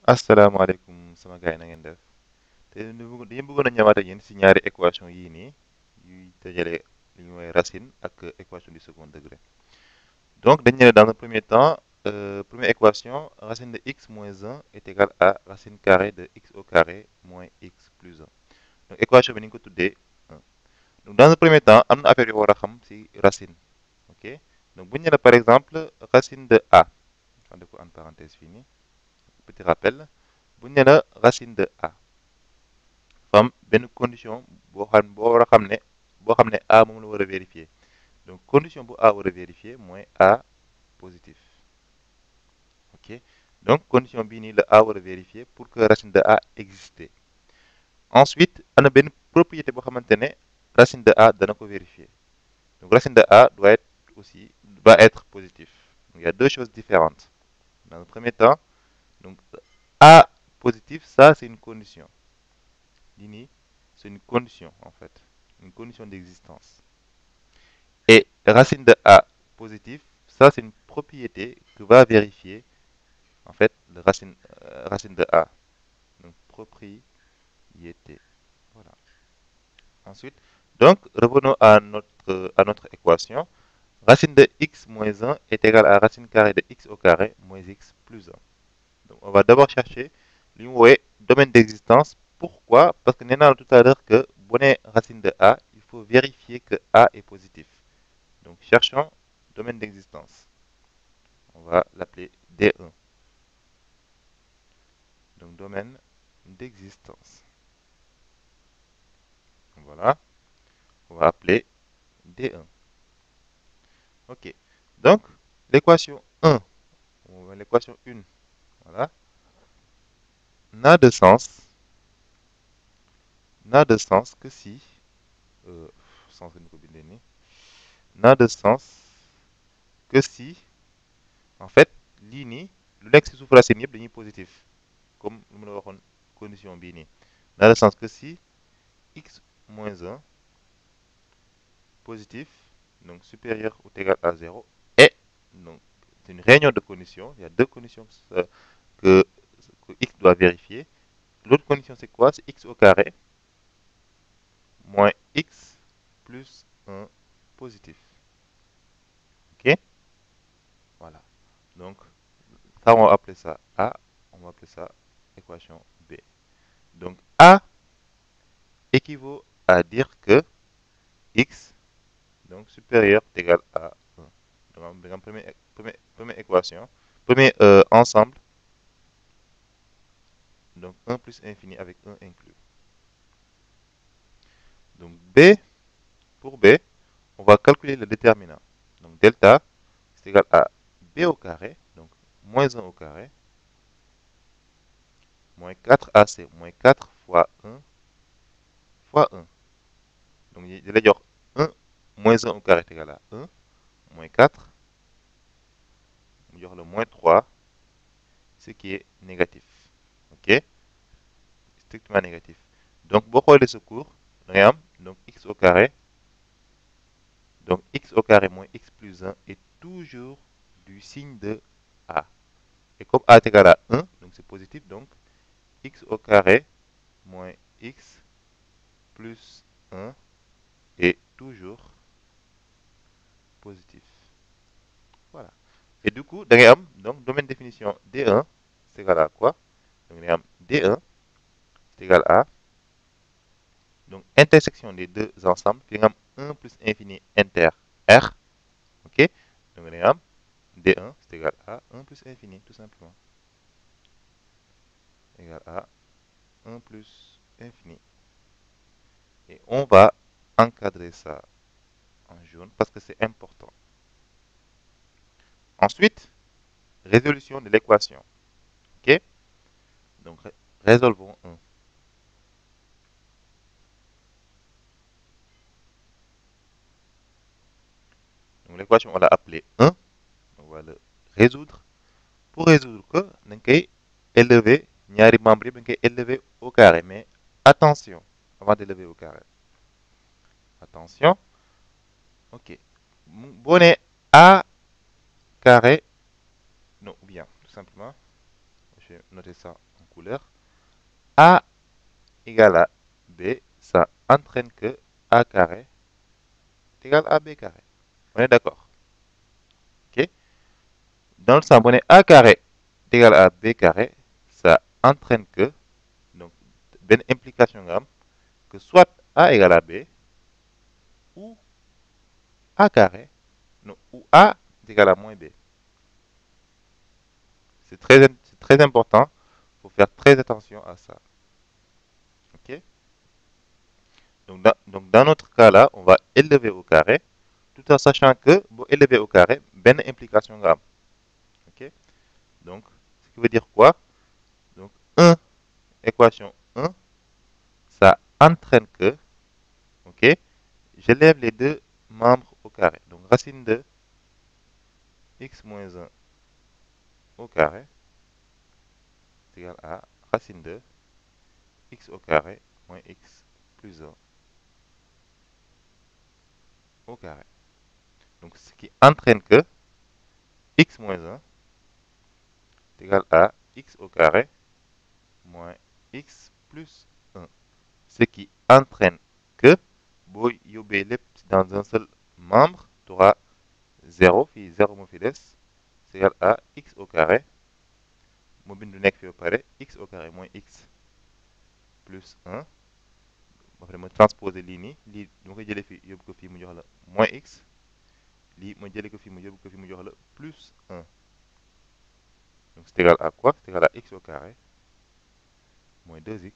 asalaamaaleykum sama gars yi na ngeen def te dañu bëggoon a ñëwaat ak yéen si ñaari équation yii nii yuy dajale li ñu woowee racine ak équation du second degré. Donc dañu ne dans un premier temps, première équation, racine de x moins 1 est égal à racine carrée de x au carré moins x plus 1. Donc équation bi ni ñu ko tuddee 1. Donc dans un premier temps am na affaire yu war a xam si racine, ok. Donc bu ñu ne par exemple racine de a, on def ko en parenthèse fii nii, petit rappel. bu ñu ne la racine de a fam benn condition boo war a xam ne a moom la war a vérifier. Donc condition bu a war a vérifier mooy a positif, ok. Donc condition bii nii la a war a vérifier pour que racine de a existe. Ensuite am na benn propriété boo xamante ne racine de a dana ko vérifier. Donc racine de a doit être positif. Donc il y a deux choses différentes. Dans le premier temps, donc a positif, ça c'est une condition. Lini, c'est une condition en fait, une condition d'existence. Et racine de a positif, ça c'est une propriété que va vérifier en fait le racine de a. Donc propriété. Voilà. Ensuite, donc revenons à notre équation. Racine de x moins 1 est égal à racine carrée de x au carré moins x plus 1. Donc on va d'abord chercher le domaine d'existence. Pourquoi? Parce que nous avons tout à l'heure que bonnet racine de a, il faut vérifier que a est positif. Donc cherchons domaine d'existence. On va l'appeler D1. Donc domaine d'existence. Voilà. On va appeler D1. Ok. Donc l'équation 1, l'équation 1, voilà, n'a de sens que si sens n'a de sens que si en fait lii nii lu nekk si suuf racine yëpp dañuy positif comme lu ma la waxoon condition bii nii n'a de sens que si x moins 1 positif, donc supérieur ou égal à 0, et donc c'est une réunion de conditions. Il y a deux conditions que, que x doit vérifier. L'autre condition c'est quoi? C'est x au carré moins x plus 1 positif. Ok? Voilà. Donc ça on va appeler ça A, on va appeler ça équation B. Donc A équivaut à dire que x donc supérieur est égal à 1. Donc première équation, premier ensemble, donc 1 plus infini avec 1 inclus. Donc B, pour B, on va calculer le déterminant. Donc delta c'est égal à B au carré, donc moins 1 au carré, moins 4AC, moins 4 fois 1 fois 1. Donc je vais dire 1 moins 1 au carré est égal à 1, moins 4, on va dire le moins 3, ce qui est négatif. Ok? Strictement négatif. Donc, pourquoi les secours? Donc x au carré. Donc x au carré moins x plus 1 est toujours du signe de a. Et comme a est égal à 1, donc c'est positif, donc x au carré moins x plus 1 est toujours positif. Voilà. Et du coup, donc domaine de définition D1, c'est égal à quoi? Donc D1, c'est égal à, donc intersection des deux ensembles, 1 plus infini inter R, ok? Donc D1, c'est égal à 1 plus infini, tout simplement. Égal à 1 plus infini. Et on va encadrer ça en jaune parce que c'est important. Ensuite, résolution de l'équation. Ok? Donc, résolvons 1. Donc, l'équation, on l'a appelée 1. On va le résoudre. Pour résoudre que, on va élever, ñaari membre on va élever au carré. Mais attention, avant d'élever au carré. Attention. Ok. Bon, A carré. Non, ou bien, tout simplement. Je vais noter ça en couleur, A égale à B, ça entraîne que A carré est égal à B carré. On est d'accord? Ok? Dans le sens, on est A carré est égal à B carré, ça entraîne que, donc, une implication gramme, que soit A égale à B, ou A carré, non, ou A est égal à moins B. C'est très important, il faut faire très attention à ça. Ok? Donc, dans notre cas là, on va élever au carré, tout en sachant que, pour élever au carré, ben implication gramme. Ok? Donc, ce qui veut dire quoi? Donc, 1, équation 1, ça entraîne que, ok, j'élève les deux membres au carré. Donc, racine de x moins 1 au carré est égal à racine de x au carré moins x plus 1 au carré. Donc, ce qui entraîne que x moins 1 est égal à x au carré moins x plus 1. Ce qui entraîne que, si yobé dans un seul membre, tu auras 0, puis 0 mo fi c'est égal à x au carré, mo bindu nek fi au carré, x au carré moins x plus 1. Après, je transposer l'ini, li dama koy jëlee fi yóbbu ko fii mu jox la moins x, lii ma jëlee ko fii mu yóbbu ko fii mu jox la plus 1. Donc c'est égal à quoi? C'est égal à x au carré moins 2x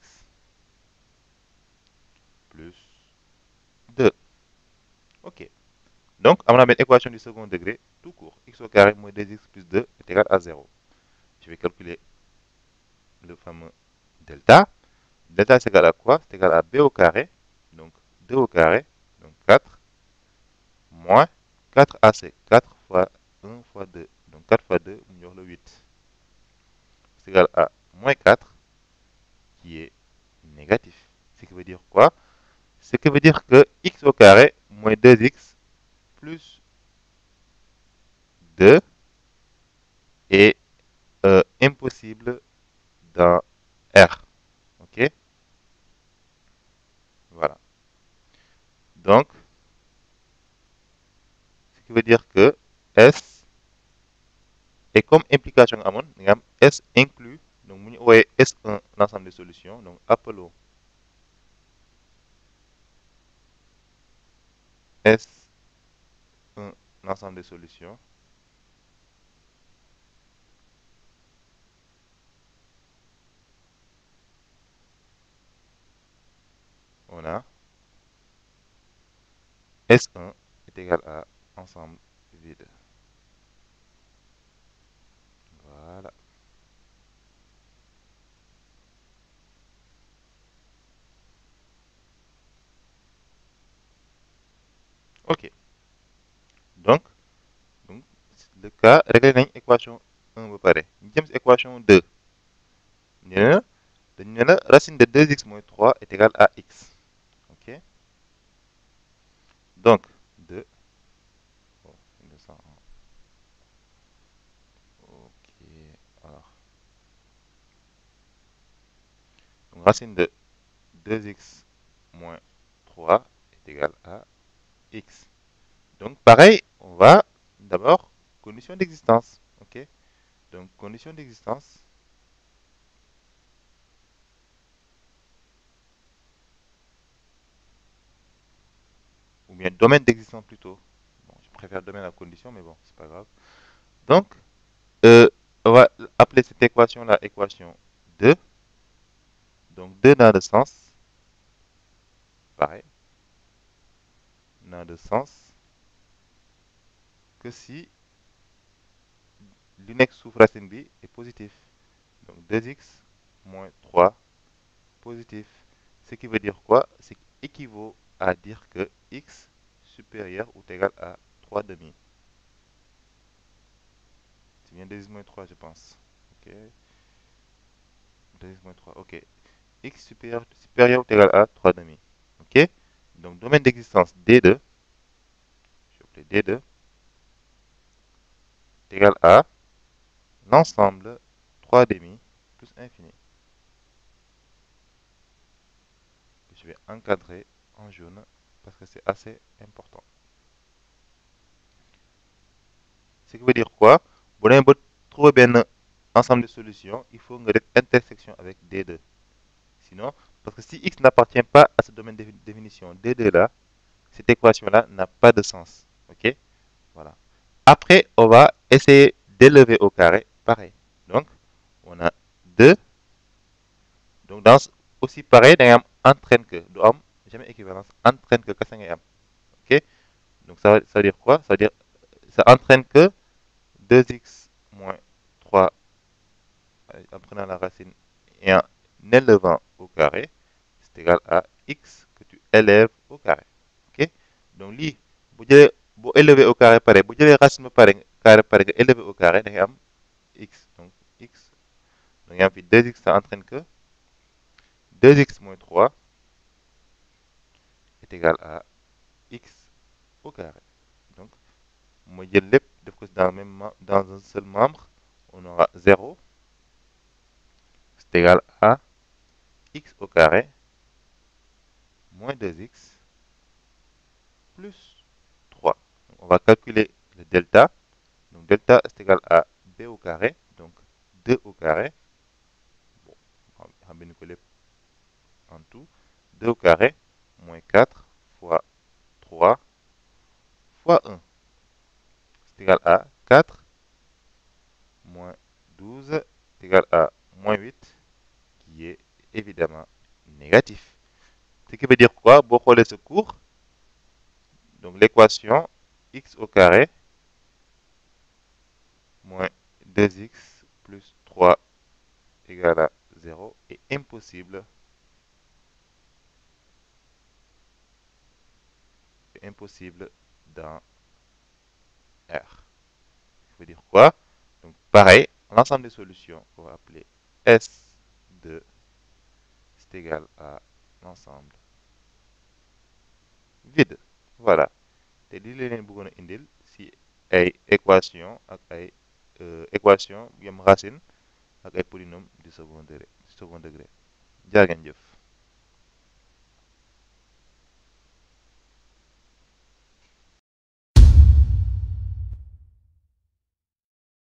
plus 2. Ok. Donc, on a une équation du second degré, tout court. X au carré moins 2x plus 2 est égal à 0. Je vais calculer le fameux delta. Delta c'est égal à quoi? C'est égal à b au carré, donc 2 au carré, donc 4, moins 4a, c'est 4 fois 1 fois 2. Donc 4 fois 2, on aura le 8. C'est égal à moins 4, qui est négatif. Ce qui veut dire quoi? Ce qui veut dire que x au carré moins 2x plus 2 est impossible dans R. Ok? Voilà. Donc, ce qui veut dire que S est comme implication amon, S inclut, donc nous avons S1 l'ensemble des solutions, donc appelons S1 l'ensemble des solutions. On a S1 est égal à ensemble vide. Voilà. Ok. Donc, donc le cas, régler l'équation 1 va pareil. Deuxième équation 2. La racine de 2x moins 3 est égale à x. Ok. Donc, 2. Oh, 201. Ok. Alors, donc, racine de 2x moins 3 est égal à x. Donc, pareil, on va d'abord condition d'existence. Ok. Donc, condition d'existence. Ou bien domaine d'existence plutôt. Bon, je préfère domaine à condition, mais bon, c'est pas grave. Donc, euh, on va appeler cette équation-là équation 2. Donc, 2 dans le sens, pareil, dans le sens que si l'index sous racine b est positif. Donc, 2x moins 3 positif. Ce qui veut dire quoi? C'est équivaut à dire que x supérieur ou égal à 3 demi. C'est bien 2x moins 3, je pense. Ok. 2x moins 3, ok. X supérieur ou égal à 3 demi. Ok. Donc, domaine d'existence D2, je vais appeler D2, est égal à l'ensemble 3 demi plus infini. je vais encadrer en jaune parce que c'est assez important. Ce qui veut dire quoi? Pour trouver un ensemble de solutions, il faut une intersection avec D2. Sinon, parce que si x n'appartient pas à ce domaine de définition D2 là, cette équation-là n'a pas de sens. Ok? Voilà. Après, on va essayer d'élever au carré. Pareil. Donc, on a 2. Donc, aussi pareil, il y a entraîne que. Jamais équivalence. Entraîne que ça am. Ok? Donc, ça veut dire quoi? Ça veut dire ça entraîne que 2x moins 3 en prenant la racine et en élevant au carré, c'est égal à x que tu élèves au carré. Ok? Donc, li, vous élevez au carré pareil, vous avez racine pareil, carré pareil, élevé au carré, il y a x. Donc, x. Donc, il y a 2x, ça entraîne que 2x moins 3 est égal à x au carré. Donc, moi, je l'ai dans un seul membre, on aura 0, c'est égal à x au carré moins 2x plus 3. Donc, on va calculer le delta. Donc delta est égal à b au carré. Donc 2 au carré. Bon, on va bien coller en tout. 2 au carré moins 4 fois 3 fois 1. C'est égal à 4 moins 12 est égal à moins 8 qui est évidemment négatif. Ce qui veut dire quoi? Bon, pour ce cours, donc l'équation x au carré moins 2x plus 3 égale à 0 est impossible dans R. Ça veut dire quoi? Donc pareil, l'ensemble des solutions qu'on va appeler S2 c'est égal à l'ensemble vide. Voilà. te lii la leen bëggoon a indil si ay équation ak ay équation yu am racine ak ay polynôme du second degré jaa ngeen jëf.